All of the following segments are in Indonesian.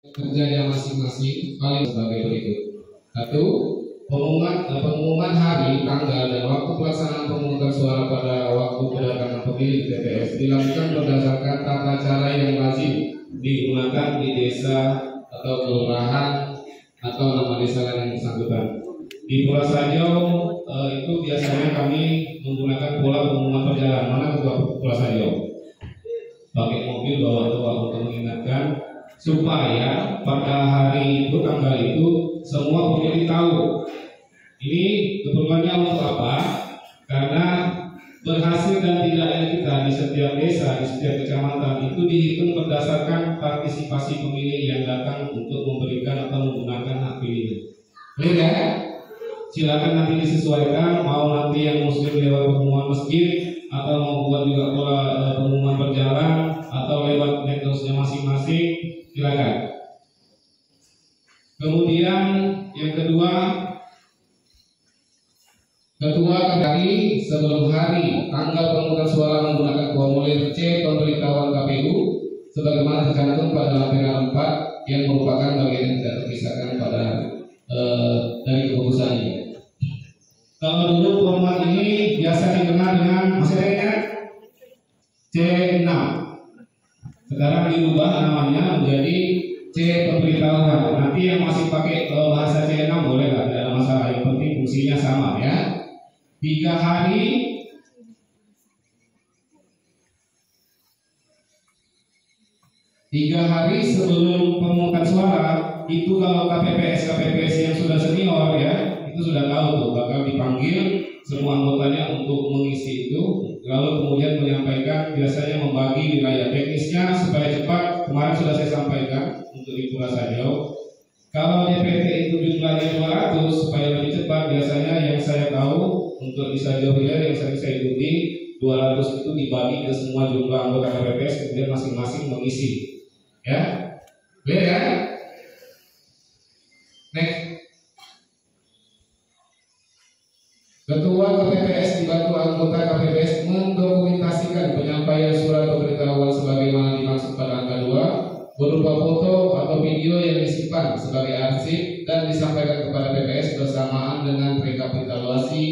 kerjanya masing-masing paling sebagai berikut. Satu, pengumuman hari, tanggal, dan waktu pelaksanaan pemungutan suara pada waktu kedatangan pemilih di TPS dilakukan berdasarkan tata cara yang lazim digunakan di desa atau kelurahan atau nama desa yang bersangkutan. Di Pulau Sajo itu biasanya kami menggunakan pola pengumuman perjalanan. Mana ketua Pulau Sajo? Pakai mobil bawa tua untuk mengingatkan supaya pada hari itu, tanggal itu, semua pemilih tahu. Ini keperluannya untuk apa? Karena berhasil dan tidaknya kita di setiap desa, di setiap kecamatan itu dihitung berdasarkan partisipasi pemilih yang datang untuk memberikan atau menggunakan hak pilihnya. Clear ya? Silakan nanti disesuaikan, mau nanti yang muslim lewat pengumuman masjid atau mau buat juga pola pengumuman berjalan atau lewat metodenya masing-masing, silakan. Kemudian yang kedua kembali sebelum hari tanggal pemungutan suara menggunakan formulir C pemberitahuan KPU sebagaimana tercantum pada lampiran 4 yang merupakan bagian yang tidak terpisahkan pada dari keputusan ini. Kalau dulu format ini biasa dikenal dengan maksudnya C6. Sekarang diubah namanya menjadi C pemberitahuan. Nanti yang masih pakai bahasa C6 boleh nggak? Tidak ada masalah. Yang penting fungsinya sama ya. 3 hari sebelum pemungutan suara itu kalau KPPS yang sudah senior ya itu sudah tahu tuh bakal dipanggil semua anggotanya untuk mengisi itu, lalu kemudian menyampaikan biasanya membagi wilayah teknisnya supaya cepat. Kemarin sudah saya sampaikan untuk di Pulau Sajo. Kalau DPT itu jumlahnya 200 supaya lebih cepat, biasanya yang saya tahu untuk di Sajo Hilir yang sering saya ikuti 200 itu dibagi ke semua jumlah anggota KPPS kemudian masing-masing mengisi. Ya, clear ya? Next. Ketua KPPS dibantu anggota KPPS mendokumentasikan penyampaian surat pemberitahuan sebagaimana dimaksud pada angka 2 berupa foto atau video yang disimpan sebagai arsip dan disampaikan kepada PPS bersamaan dengan rekapitulasi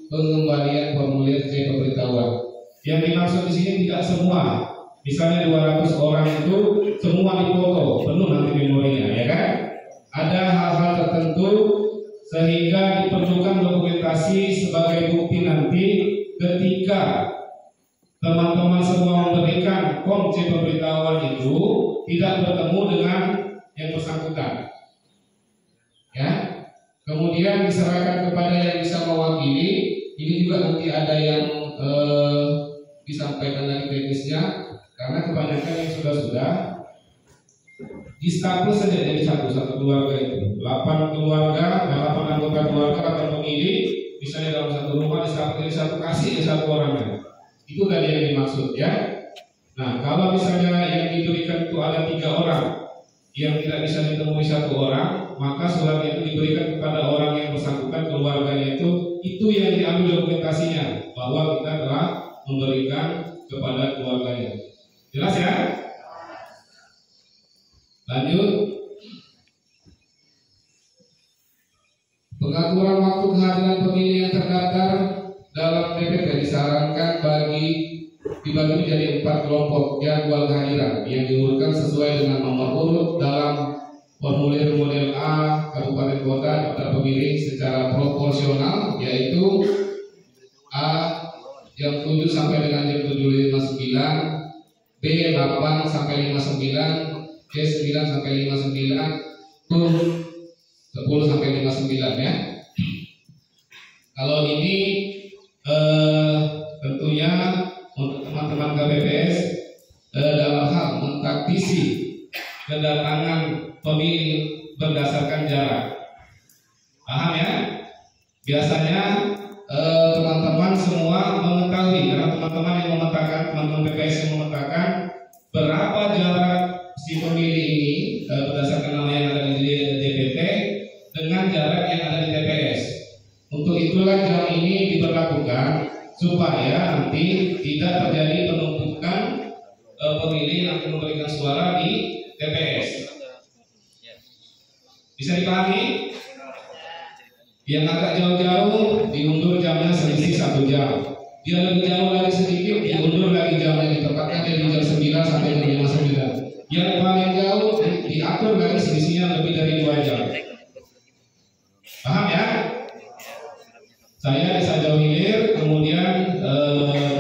pengembalian formulir C pemberitahuan. Yang dimaksud di sini tidak semua. Misalnya 200 orang itu semua dipoto, penuh nanti memorinya, ya kan? Ada hal-hal tertentu sehingga diperlukan dokumentasi sebagai bukti nanti ketika teman-teman semua memberikan form C pemberitahuan itu tidak bertemu dengan yang bersangkutan. Ya. Kemudian diserahkan kepada yang bisa mewakili. Ini juga nanti ada yang disampaikan dari teknisnya. Karena kebanyakan yang sudah di staples saja jadi satu keluarga itu 8 keluarga, 8 anggota keluarga akan memilih misalnya dalam satu rumah di staples jadi satu kasih satu orangnya. Itu tadi yang dimaksud ya. Nah kalau misalnya yang diberikan itu ada 3 orang yang tidak bisa ditemui 1 orang, maka surat itu diberikan kepada orang yang bersangkutan keluarganya itu yang diambil dokumentasinya bahwa kita telah memberikan kepada keluarganya. Jelas ya? Lanjut. Pengaturan waktu kehadiran pemilih yang terdaftar dalam DPP disarankan dibagi menjadi 4 kelompok jadwal kehadiran yang diurutkan sesuai dengan nomor urut dalam formulir model A kabupaten kota daftar pemilih secara proporsional, yaitu A jam 7 sampai dengan jam 7.59, B 8 sampai 59, C 9 sampai 59, Q 10 sampai 59 ya. Kalau ini tentunya untuk teman-teman KPPS dalam hal mentaktisi kedatangan pemilih berdasarkan jarak. Paham ya? Biasanya teman-teman semua mengetahui karena teman-teman yang memetakan, teman-teman PPS yang memetakan berapa jarak si pemilih ini berdasarkan nama yang ada di DPT dengan jarak yang ada di TPS. Untuk itulah jam ini diberlakukan supaya nanti tidak terjadi penumpukan pemilih yang memberikan suara di TPS. Bisa dipahami? Yang agak jauh-jauh diundur jamnya selisih 1 jam. Dia lebih jauh lagi sedikit diundur lagi jamnya, ditempatkan dari jam 9 sampai jam 5:09. Yang paling jauh diatur lagi selisihnya lebih dari 2 jam. Paham ya? Saya di Sajau Hilir, kemudian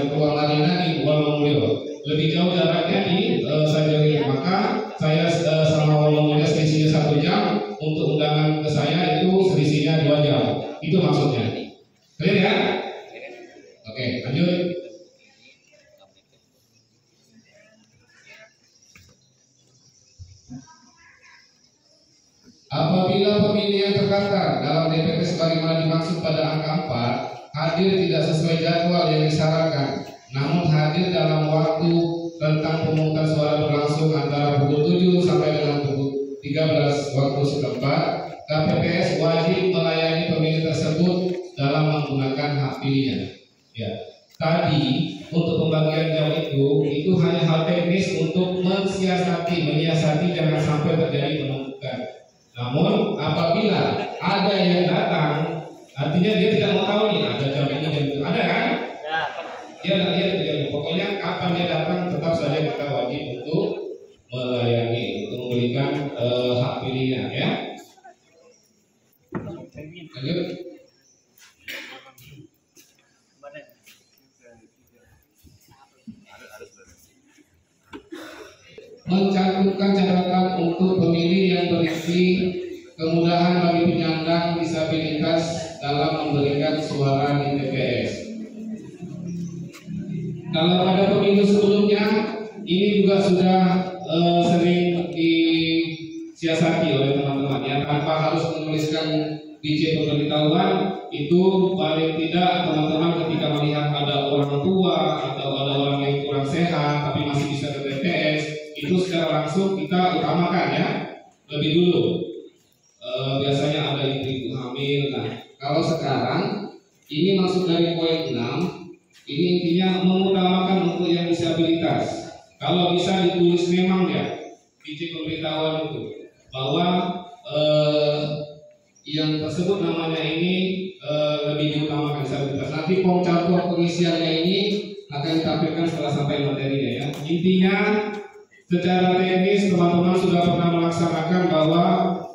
Ketua Marina di Wolomulyo. Lebih jauh jaraknya di Sajau Hilir, maka saya sama Wolomulyo selisihnya 1 jam. Untuk undangan ke saya itu selisihnya 2 jam. Itu maksudnya. Clear ya? Oke, lanjut. Apabila pemilih yang terdaftar dalam DPP sebagaimana dimaksud pada angka 4 hadir tidak sesuai jadwal yang disyaratkan, namun hadir dalam waktu tentang pemungutan suara berlangsung antara pukul 7 sampai dengan pukul 13 waktu setempat, KPPS wajib melayani pemilih tersebut dalam menggunakan hak pilihnya. Ya, tadi untuk pembagian jam itu hanya hal teknis untuk menyiasati jangan sampai terjadi penumpukan. Namun apabila ada yang datang, artinya dia tidak mau tahu nih ada jam ini jam itu, ada kan? Dia tidak. Pokoknya kapan dia datang tetap saja kita wajib untuk melayani, untuk memberikan hak pilihnya, ya. Lanjut. Mencantumkan catatan untuk pemilih yang berisi kemudahan bagi penyandang disabilitas dalam memberikan suara di TPS. Kalau pada pemilu sebelumnya, ini juga sudah sering disiasati oleh teman-teman ya, tanpa harus menuliskan DJ pemberitahuan. Itu paling tidak teman-teman ketika melihat ada orang tua atau ada orang yang kurang sehat tapi masih bisa ke TPS, itu secara langsung kita utamakan ya, lebih dulu. Biasanya ada ibu-ibu hamil. Nah, kalau sekarang ini masuk dari poin 6, ini intinya mengutamakan untuk yang disabilitas. Kalau bisa ditulis memang ya izin pemberitahuan itu bahwa yang tersebut namanya ini lebih diutamakan disabilitas. Nanti form catur pengisiannya ini akan ditampilkan setelah sampai materinya ya. Intinya secara teknis teman-teman sudah pernah melaksanakan bahwa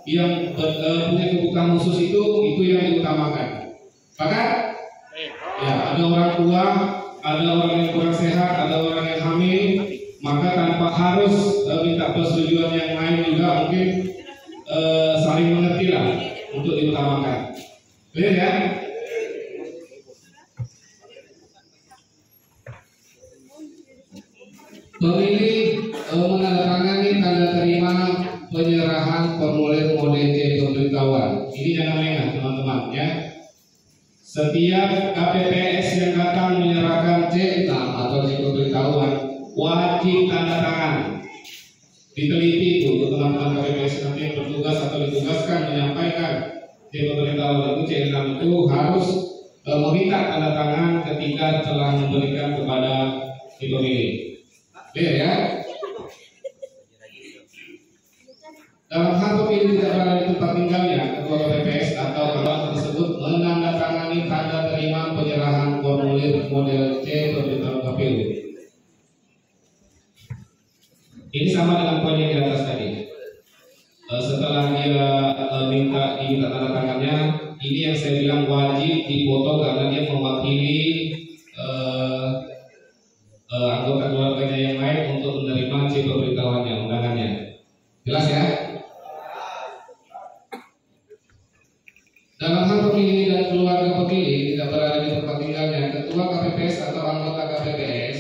yang punya kebutuhan khusus itu yang diutamakan. Maka ya, ada orang tua, ada orang yang kurang sehat, ada orang yang hamil, maka tanpa harus minta persetujuan yang lain juga mungkin saling mengerti lah untuk diutamakan. Clear ya? Pemilih menandatangani tanda terima penyerahan formulir model C pemberitahuan. Ini jangan lengah teman-teman ya. Setiap KPPS yang datang menyerahkan C6 atau C pemberitahuan wajib tanda tangan. Diteliti itu untuk teman-teman KPPS nanti yang bertugas atau ditugaskan menyampaikan C pemberitahuan itu C6 itu harus meminta tanda tangan ketika telah memberikan kepada si pemilih. Clear ya? Dalam hal pemilih tidak berada di tempat tinggalnya, ketua KPPS atau perwakilan tersebut menandatangani tanda terima penyerahan formulir model C pemberitahuan KPU. Ini sama dengan poin yang di atas tadi. Setelah dia diminta tanda tangannya, ini yang saya bilang wajib dipoto karena dia mewakili anggota keluarganya yang lain untuk menerima C pemberitahuannya, undangannya. Jelas ya? Dalam hal pemilih dan keluarga pemilih tidak berada di tempat tinggalnya, ketua KPPS atau anggota KPPS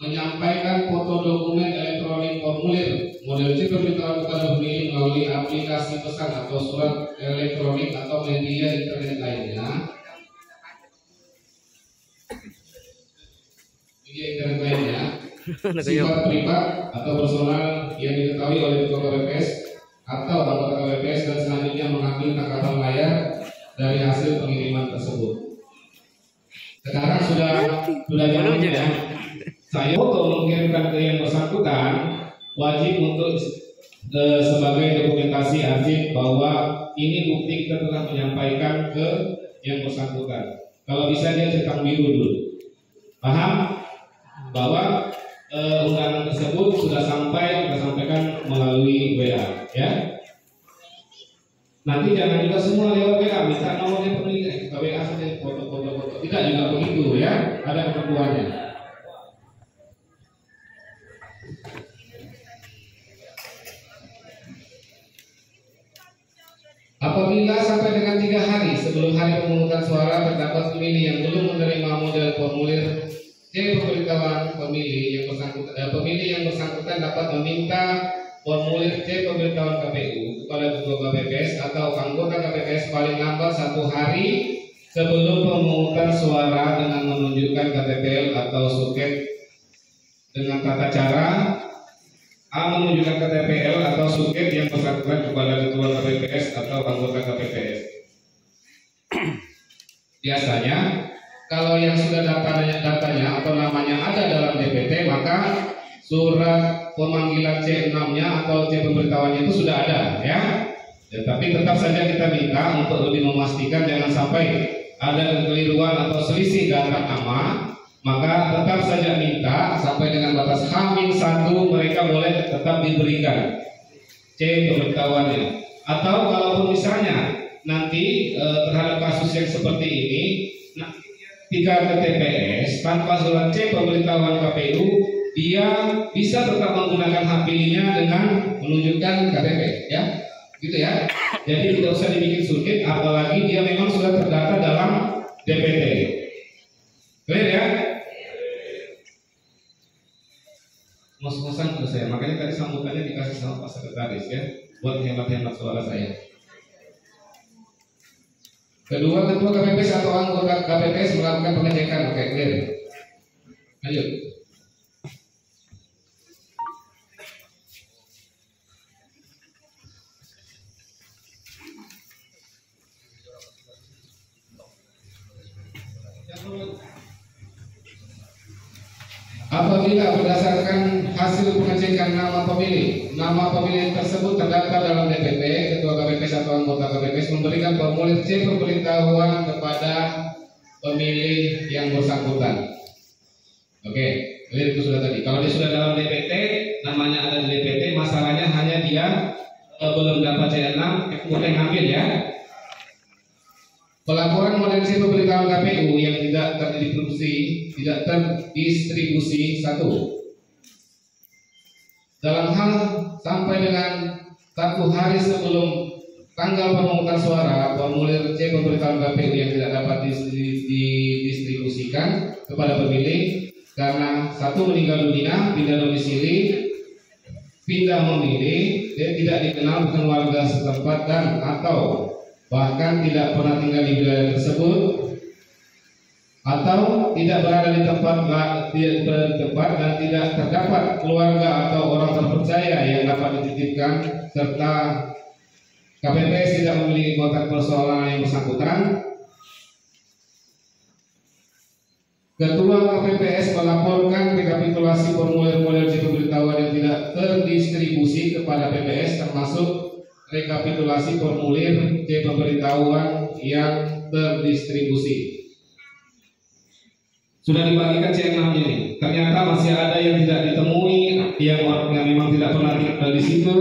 menyampaikan foto dokumen elektronik formulir model C pemberitahuan kepada pemilih melalui aplikasi pesan atau surat elektronik atau media internet lainnya. Sifat privat atau personal yang diketahui oleh ketua KPPS atau anggota KPPS dan selanjutnya mengambil tangkapan layar dari hasil pengiriman tersebut. Sekarang sudah zamannya ya. Saya untuk mengirimkan ke yang bersangkutan wajib untuk sebagai dokumentasi arsip bahwa ini bukti kita telah menyampaikan ke yang bersangkutan. Kalau bisa dia centang biru dulu. Paham? Bahwa undangan tersebut sudah sampai, kita sampaikan melalui WA, ya. Nanti jangan juga semua lewat WA, minta nomornya pemilik, ke WA saja, foto. Tidak juga begitu, ya. Ada ketentuannya. Apabila sampai dengan 3 hari sebelum hari pemungutan suara terdapat pemilih yang belum menerima model formulir C pemberitahuan pemilih yang bersangkutan dapat meminta formulir C pemberitahuan KPU kepada Ketua KPPS atau anggota KPPS paling lambat 1 hari sebelum pemungutan suara dengan menunjukkan KTPL atau suket dengan tata cara menunjukkan KTPL atau suket yang bersangkutan kepada Ketua KPPS atau anggota KPPS. Biasanya kalau yang sudah datanya atau namanya ada dalam DPT, maka surat pemanggilan C6-nya atau C pemberitahuannya itu sudah ada, ya. Tapi tetap saja kita minta untuk lebih memastikan jangan sampai ada kekeliruan atau selisih data nama. Maka tetap saja minta sampai dengan batas H-1 mereka boleh tetap diberikan C pemberitahuannya. Atau kalaupun misalnya nanti terhadap kasus yang seperti ini, ketika ke TPS tanpa surat C pemberitahuan KPU, dia bisa tetap menggunakan hak pilihnya dengan menunjukkan KTP, ya, gitu ya. Jadi tidak usah dibikin sulit, apalagi dia memang sudah terdata dalam DPT. Clear ya? Ngos-ngosan ke saya, makanya tadi sambutannya dikasih sama Pak Sekretaris, ya, buat hemat-hemat suara saya. Kedua, Ketua KPPS atau anggota KPPS melakukan pengecekan. Oke, clear. Lanjut. Apabila berdasarkan hasil pengecekan nama pemilih tersebut terdaftar dalam DPT, Ketua KPPS atau anggota KPPS memberikan formulir C pemberitahuan kepada pemilih yang bersangkutan. Oke, clear itu sudah tadi. Kalau dia sudah dalam DPT, namanya ada di DPT, masalahnya hanya dia belum dapat C6, boleh ngambil, ya. Pelaporan model C pemberitahuan KPU yang tidak terdistribusi 1. Dalam hal sampai dengan 1 hari sebelum tanggal pemungutan suara, formulir C pemberitahuan KPU yang tidak dapat didistribusikan kepada pemilih karena 1 meninggal dunia, pindah domisili, pindah memilih, dia tidak dikenal bukan warga setempat dan atau bahkan tidak pernah tinggal di wilayah tersebut atau tidak berada di tempat dan tidak terdapat keluarga atau orang terpercaya yang dapat dititipkan, serta KPPS tidak memiliki kontak persoalan yang bersangkutan. Ketua KPPS melaporkan rekapitulasi formulir model C pemberitahuan yang tidak terdistribusi kepada PPS, termasuk rekapitulasi formulir C pemberitahuan yang terdistribusi. Sudah dibagikan C6-nya ini. Ternyata masih ada yang tidak ditemui, yang memang tidak pernah tinggal di situ,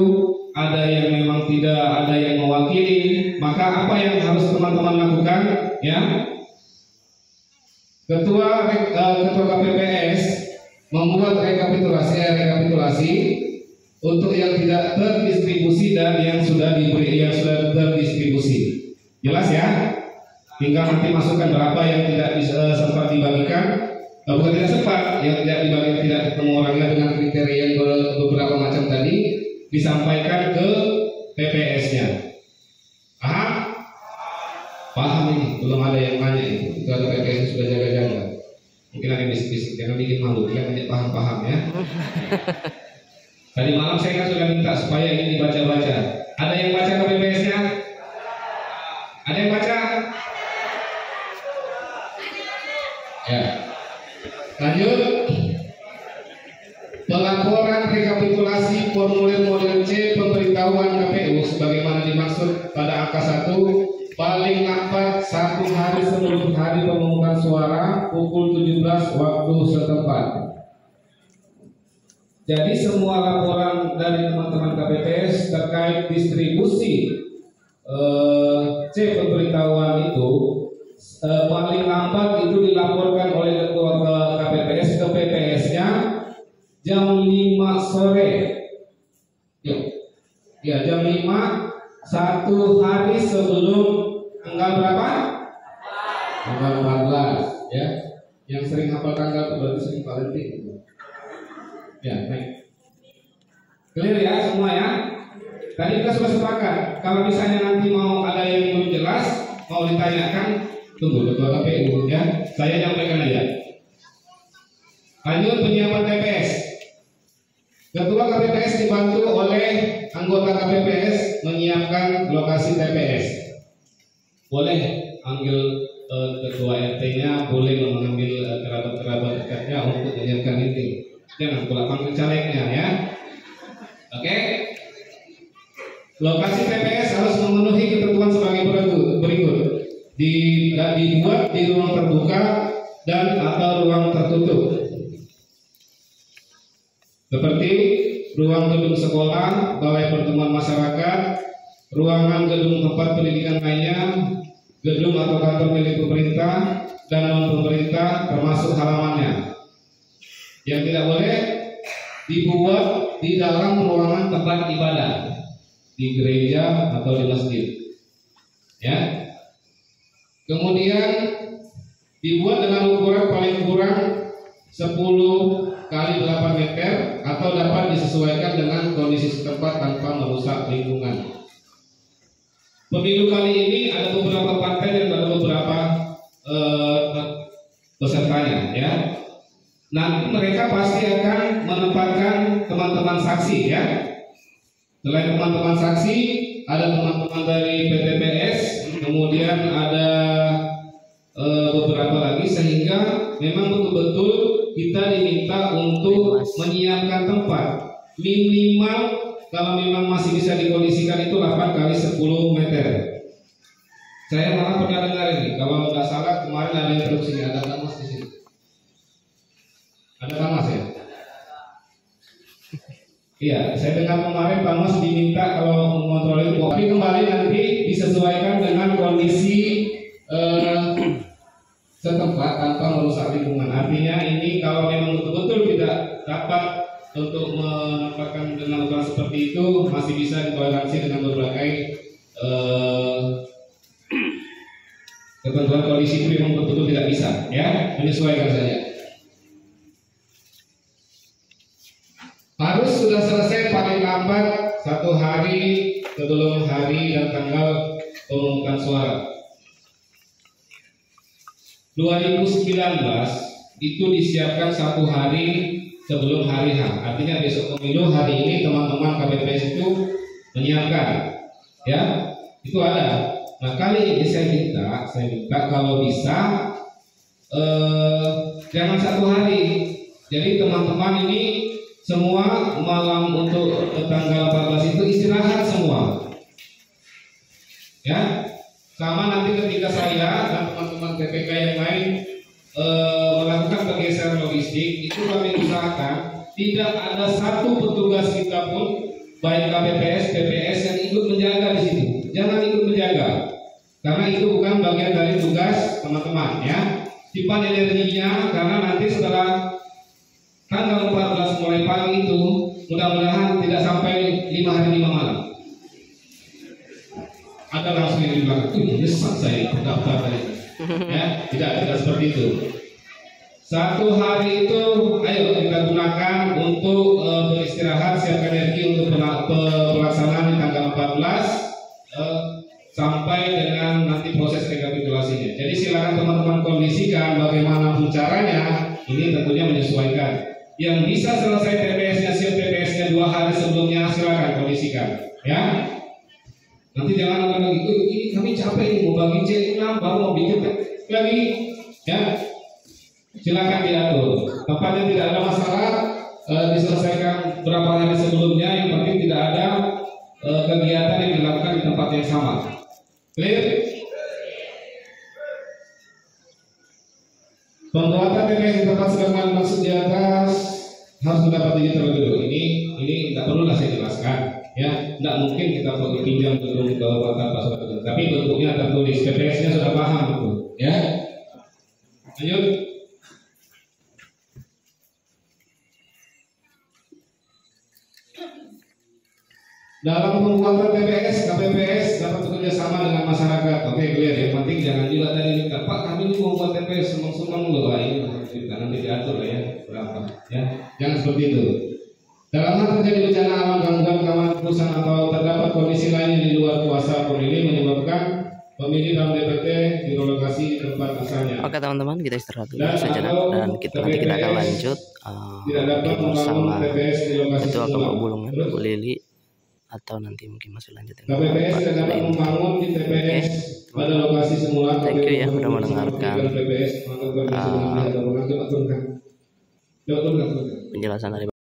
ada yang memang tidak, ada yang mewakili. Maka apa yang harus teman-teman lakukan? Ya, Ketua KPPS membuat rekapitulasi untuk yang tidak terdistribusi dan yang sudah terdistribusi. Jelas ya? Tinggal nanti masukkan berapa yang tidak sempat dibagikan, bukan tidak sempat, yang tidak dibagikan, tidak ketemu orangnya dengan kriteria yang beberapa macam tadi, disampaikan ke PPS-nya. Paham? Paham ini? Belum ada yang nanya itu. Itu ada PPS sudah jaga-jaga. Mungkin ada yang bisik-bisik, jangan bikin malu, jangan paham-paham ya. Tadi malam saya kan sudah minta supaya ini dibaca-baca. Ada yang baca KPPS-nya? Ada yang baca? Ya. Lanjut. Pelaporan rekapitulasi formulir model C sebagaimana dimaksud pada angka 1, paling lambat 1 hari sebelum hari pemungutan suara pukul 17 waktu setempat. Jadi semua laporan dari teman-teman KPPS terkait distribusi C pemberitahuan itu paling lambat itu dilaporkan oleh ketua KPPS ke PPS-nya jam 5 sore. Ya, jam 5 1 hari sebelum tanggal berapa? Tanggal 14 ya. Yang sering hafal tanggal berarti sering Valentine. Ya, baik. Clear ya semua ya? Tadi kita sudah sepakat. Kalau misalnya nanti mau ada yang belum jelas, mau ditanyakan, tunggu ketua KPU ya. Saya nyampaikan aja. Lanjut penyiapan TPS. Ketua KPPS dibantu oleh anggota KPPS menyiapkan lokasi TPS. Boleh panggil ketua RT-nya, boleh mengambil kerabat-kerabat dekatnya untuk menyiapkan meeting. Jangan pula panggil calegnya ya. Oke. Lokasi TPS harus memenuhi ketentuan sebagai berikut. Dibuat di ruang terbuka dan atau ruang tertutup. Seperti ruang gedung sekolah, balai pertemuan masyarakat, ruangan gedung tempat pendidikan lainnya, gedung atau kantor milik pemerintah dan non pemerintah termasuk halamannya. Yang tidak boleh dibuat di dalam ruangan tempat ibadah, di gereja atau di masjid. Ya. Kemudian dibuat dengan ukuran paling kurang 10 kali 8 meter atau dapat disesuaikan dengan kondisi setempat tanpa merusak lingkungan. Pemilu kali ini ada beberapa partai dan ada beberapa pesertanya ya. Nanti mereka pasti akan menempatkan teman-teman saksi ya. Selain teman-teman saksi, ada teman-teman dari PTPS, kemudian ada beberapa lagi, sehingga memang betul-betul kita diminta untuk menyiapkan tempat minimal kalau memang masih bisa dikondisikan itu 8 kali 10 meter. Saya malah pernah dengar ini, kalau nggak salah kemarin ada yang terus ini, ada Tamas di sini. Ada Tamas ya? Iya, saya dengar kemarin Tamas diminta kalau mengontrol itu, tapi kembali nanti disesuaikan dengan kondisi setempat tanpa merusak lingkungan. Artinya ini kalau memang betul-betul tidak dapat untuk menempatkan dengan ukuran seperti itu, masih bisa ditoleransi dengan berbagai ketentuan kondisi itu memang betul-betul tidak bisa, ya, menyesuaikan saja. Harus sudah selesai paling lambat 1 hari sebelum hari dan tanggal pemungutan suara. 2019 itu disiapkan 1 hari sebelum hari H. Artinya besok pemilu, hari ini teman-teman KPPS itu menyiapkan, ya, itu ada. Nah kali ini saya minta kalau bisa jangan 1 hari. Jadi teman-teman ini semua malam untuk tanggal 14 itu istirahat semua, ya. Sama nanti ketika saya dan teman-teman TPK yang lain melakukan pergeseran logistik, itu kami usahakan tidak ada satu petugas kita pun, baik KPPS, PPS yang ikut menjaga di situ. Jangan ikut menjaga, karena itu bukan bagian dari tugas teman-teman, ya. Simpan energinya, karena nanti setelah tanggal 14 mulai pagi itu, mudah-mudahan tidak sampai 5 hari 5 malam. Ada langsung yang bilang, nyesat saya daftar tadi. Ya, tidak seperti itu. 1 hari itu, ayo kita gunakan untuk beristirahat, siapkan energi untuk pelaksanaan di tanggal 14 sampai dengan nanti proses rekapitulasinya. Jadi silakan teman-teman kondisikan bagaimanapun caranya, ini tentunya menyesuaikan. Yang bisa selesai TPS-nya, siap TPS-nya 2 hari sebelumnya, silakan kondisikan, ya. Nanti jangan lagi, ini kami capek nih mau bagi C6, baru mau bikin lagi, ya. Silakan diatur. Tempatnya tidak ada masalah, diselesaikan berapa hari sebelumnya. Yang penting tidak ada kegiatan yang dilakukan di tempat yang sama. Clear? Pembuatan TPS di tempat sedang maksud di atas harus mendapat izin terlebih dahulu. Ini tidak perlu saya jelaskan, ya. Tidak mungkin kita perlu pinjam gedung Kabupaten tanpa surat izin. Tapi bentuknya tertulis, TPS-nya sudah paham, betul, ya. Lanjut. Dalam pembuatan TPS, KPPS dapat bekerja sama dengan masyarakat. Oke, clear. Yang penting jangan juga tadi Pak, kami ini mau buat TPS semang-semang loh, Pak. Ini nanti diatur lah ya berapa, ya. Jangan seperti itu. Dalam hal terjadi bencana alam, gangguan keamanan perusahaan atau terdapat kondisi lain yang di luar kuasa pemilih menyebabkan pemilih dalam DPT direlokasi di tempat asalnya. Oke teman-teman, kita istirahat dulu sejenak dan nanti kita akan lanjut bersama Ketua Kelompok Bulungan, Bu Lili, atau nanti mungkin masih lanjut dengan KPPS tidak dapat membangun di TPS pada lokasi semula. Thank you ya sudah mendengarkan penjelasan dari